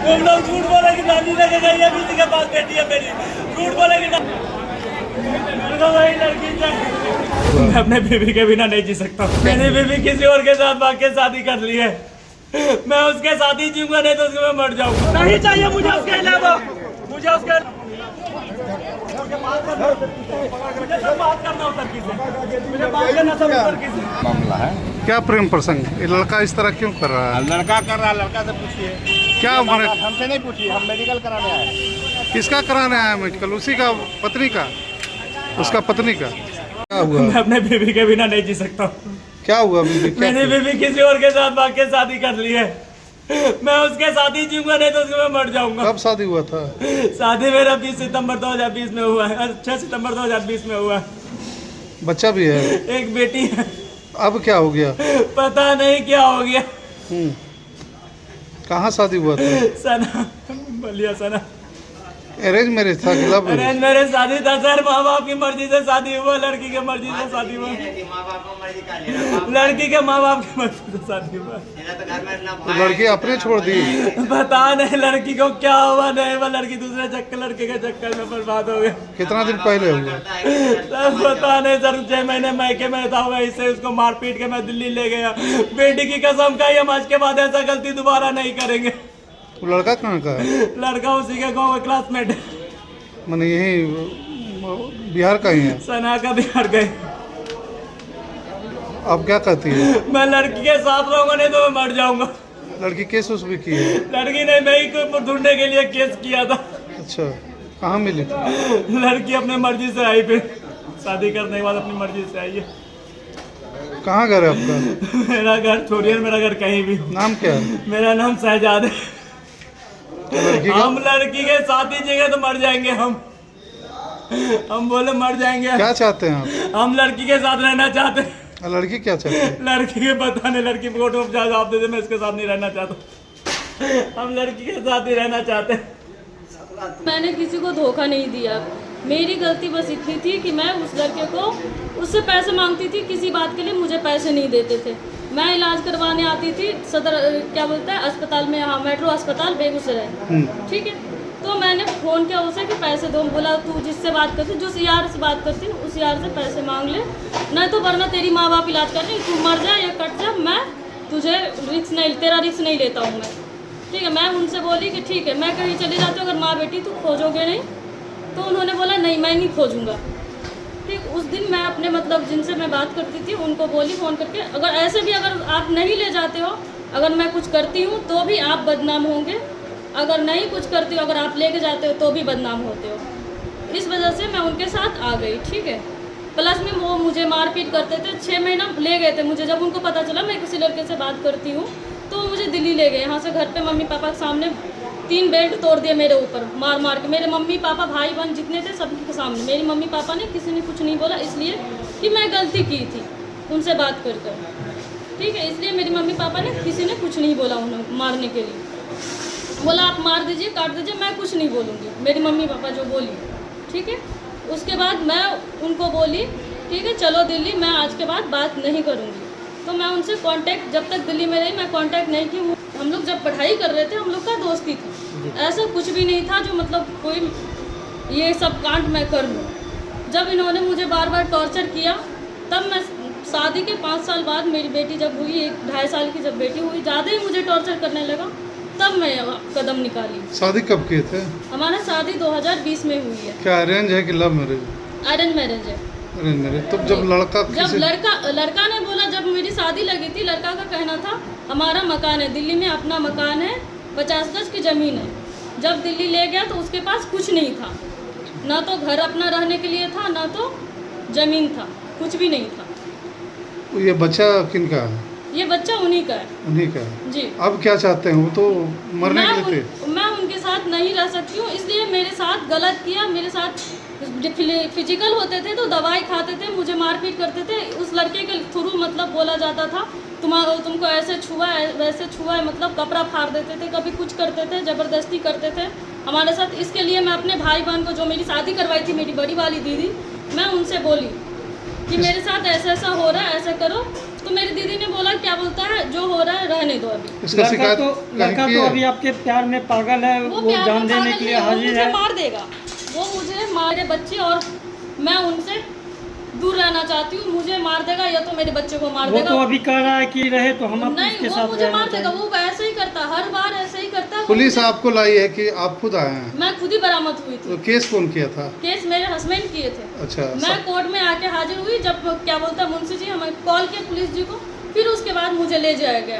तुम लोग झूठ बोले कि नानी लेके गई है, किसी के पास बेटी है मेरी, झूठ बोले कि वही लड़की चाहिए। मैं अपने बीवी के बिना नहीं जी सकता। मेरी बीवी किसी और के साथ भाग के शादी कर ली है, मैं उसके साथ ही जीऊंगा, नहीं तो उसके मैं मर जाऊंगा। नहीं चाहिए मुझे उसके अलावा, मुझे उसके बात करना उतर की से, मुझे बात करना सब उतर की से। मामला है क्या प्रेम प्रसंग? ये लड़का इस तरह क्यों कर रहा है? लड़का कर रहा है, लड़का से पूछिए। क्या हमारे हमसे नहीं पूछिए, हम मेडिकल कराने आए। किसका कराने आया मेडिकल? उसी का पत्नी का, उसका पत्नी का। क्या हुआ? मैं अपने बीवी के बिना नहीं जी सकता। क्या हुआ बीबी? क्या मेरी बीवी किसी और के साथ भाग के शादी कर ली है, मैं उसके साथ ही जीऊंगा, नहीं तो उसके मैं मर जाऊंगा। कब शादी हुआ था? शादी मेरा 20 सितंबर 2020 में हुआ है, 6 सितंबर 2020 में हुआ है। बच्चा भी है? एक बेटी है। अब क्या हो गया? पता नहीं क्या हो गया। कहाँ शादी हुआ था? सना, बलिया सना। अरेंज मैरिज था कि लव मैरिज? अरे मेरे शादी था सर, माँ बाप की मर्जी से शादी हुआ, लड़की के मर्जी से शादी हुआ, लड़की के माँ बाप की मर्जी से शादी हुआ। तो लड़की अपने छोड़ दी? पता नहीं लड़की को क्या हुआ, नहीं वो लड़की दूसरे चक्कर, लड़के के चक्कर में बर्बाद हो गया। कितना दिन पहले हुआ? सर पता नहीं सर, 6 महीने मैके में था, वैसे उसको मार पीट के मैं दिल्ली ले गया। बेटी की कसम खाई, हम आज के बाद ऐसा गलती दोबारा नहीं करेंगे। वो लड़का कहाँ का है? लड़का उसी के गाँव में क्लासमेट है, मैंने यही बिहार का ही है। सना का बिहार गए। अब क्या कहती है? मैं लड़की के साथ रहूंगा, नहीं तो मैं मर जाऊंगा। लड़की केस उस भी की है? लड़की ने मैं ही को ढूंढने के लिए केस किया था। अच्छा, कहाँ मिली? लड़की अपने मर्जी से आई, फिर शादी करने के बाद अपनी मर्जी से आई है। कहाँ घर है आपका? मेरा घर छोड़िए, मेरा घर कहीं भी। नाम क्या है? मेरा नाम शहजाद है। लड़की का? हम लड़की के साथ ही जगह तो मर जाएंगे हम बोले मर जाएंगे। क्या चाहते हैं आप? हम लड़की के साथ रहना चाहते हैं। लड़की क्या चाहती है? लड़की के पता नहीं, लड़की कोर्ट में जवाब दे दे, मैं इसके साथ नहीं रहना चाहता। हम लड़की के साथ ही रहना चाहते हैं। मैंने किसी को धोखा नहीं दिया, मेरी गलती बस इतनी थी कि मैं उस लड़के को उससे पैसे मांगती थी, किसी बात के लिए मुझे पैसे नहीं देते थे। मैं इलाज करवाने आती थी सदर क्या बोलता है अस्पताल में, हाँ मेट्रो अस्पताल बेगूसराय, ठीक है। तो मैंने फ़ोन किया उसे कि पैसे दो, बोला तू जिससे बात करती, जिस यार से बात करती उस यार से पैसे मांग ले, नहीं तो वरना तेरी माँ बाप इलाज कर रही, तू मर जा या कट जा, मैं तुझे रिस्क नहीं, तेरा रिस्क नहीं लेता हूँ मैं, ठीक है। मैं उनसे बोली कि ठीक है, मैं कहीं चली जाती हूँ, अगर माँ बेटी तू खोजोगे नहीं, तो उन्होंने बोला नहीं मैं नहीं खोजूँगा, ठीक। उस दिन मैं अपने मतलब जिनसे मैं बात करती थी उनको बोली फ़ोन करके, अगर ऐसे भी अगर आप नहीं ले जाते हो, अगर मैं कुछ करती हूँ तो भी आप बदनाम होंगे, अगर नहीं कुछ करती हो, अगर आप लेके जाते हो तो भी बदनाम होते हो। इस वजह से मैं उनके साथ आ गई, ठीक है। प्लस में वो मुझे मारपीट करते थे, 6 महीना ले गए थे मुझे। जब उनको पता चला मैं किसी लड़के से बात करती हूँ तो वो मुझे दिल्ली ले गए। यहाँ से घर पे मम्मी पापा के सामने 3 बेल्ट तोड़ दिए मेरे ऊपर, मार मार के। मेरे मम्मी पापा भाई बहन जितने थे सबके सामने मेरी मम्मी पापा ने, किसी ने कुछ नहीं बोला, इसलिए कि मैं गलती की थी उनसे बात कर कर, ठीक है। इसलिए मेरी मम्मी पापा ने, किसी ने कुछ नहीं बोला उन्हें मारने के लिए, बोला आप मार दीजिए काट दीजिए, मैं कुछ नहीं बोलूँगी, मेरी मम्मी पापा जो बोली, ठीक है। उसके बाद मैं उनको बोली ठीक है चलो दिल्ली, मैं आज के बाद बात नहीं करूँगी। तो मैं उनसे कांटेक्ट, जब तक दिल्ली में रही मैं कांटेक्ट नहीं की। हम लोग जब पढ़ाई कर रहे थे हम लोग का दोस्ती थी, ऐसा कुछ भी नहीं था जो मतलब कोई ये सब कांड मैं कर लूँ। जब इन्होंने मुझे बार बार टॉर्चर किया, तब मैं शादी के 5 साल बाद मेरी बेटी जब हुई, 1-2.5 साल की जब बेटी हुई, ज़्यादा ही मुझे टॉर्चर करने लगा, तब मैं कदम निकाली। शादी कब किए थे? हमारा शादी 2020 में हुई है। क्या अरेंज है कि लव मैरिज? अरेंज मैरिज है। Arrange marriage. तो जब लड़का ने बोला, जब मेरी शादी लगी थी, लड़का का कहना था हमारा मकान है दिल्ली में, अपना मकान है, 50 गज की ज़मीन है। जब दिल्ली ले गया तो उसके पास कुछ नहीं था, ना तो घर अपना रहने के लिए था, ना तो ज़मीन था, कुछ भी नहीं था। ये बच्चा किनका है? ये बच्चा उन्हीं का है। उन्हीं का है जी। अब क्या चाहते हैं? वो तो मरने के लिए थे। मैं उनके साथ नहीं रह सकती हूँ, इसलिए मेरे साथ गलत किया। मेरे साथ फिजिकल होते थे तो दवाई खाते थे, मुझे मारपीट करते थे। उस लड़के के थ्रू मतलब बोला जाता था तुमको ऐसे छुआ है वैसे छुआ है, मतलब कपड़ा फाड़ देते थे, कभी कुछ करते थे, ज़बरदस्ती करते थे हमारे साथ। इसके लिए मैं अपने भाई बहन को, जो मेरी शादी करवाई थी, मेरी बड़ी वाली दीदी, मैं उनसे बोली कि मेरे साथ ऐसा ऐसा हो रहा है, ऐसा करो। तो मेरी दीदी ने बोला क्या बोलता है जो हो रहा है रहने दो अभी। इसका शिकायत लड़का की तो है? अभी आपके प्यार में पागल है, वो प्यार जान में देने पागल के लिए नहीं है, वो हाजिर मुझे है। मार देगा, वो मुझे मेरे बच्चे और मैं उनसे दूर रहना चाहती हूँ, मुझे मार देगा या तो मेरे बच्चे को मार वो देगा। तो अभी कह रहा है कि रहे तो हम अब नहीं, उसके वो साथ मुझे मार रहना देगा, चाहिए। वो ऐसे ही करता, हर बार ऐसे ही करता है। पुलिस आपको लाई है कि आप खुद आए हैं? मैं खुद ही बरामद हुई तो थी। केस कौन किया था? केस मेरे हस्बैंड किए थे। अच्छा, मैं कोर्ट में आके हाजिर हुई, जब क्या बोलता मुंशी जी हमें कॉल किया पुलिस जी को, फिर उसके बाद मुझे ले जाया गया।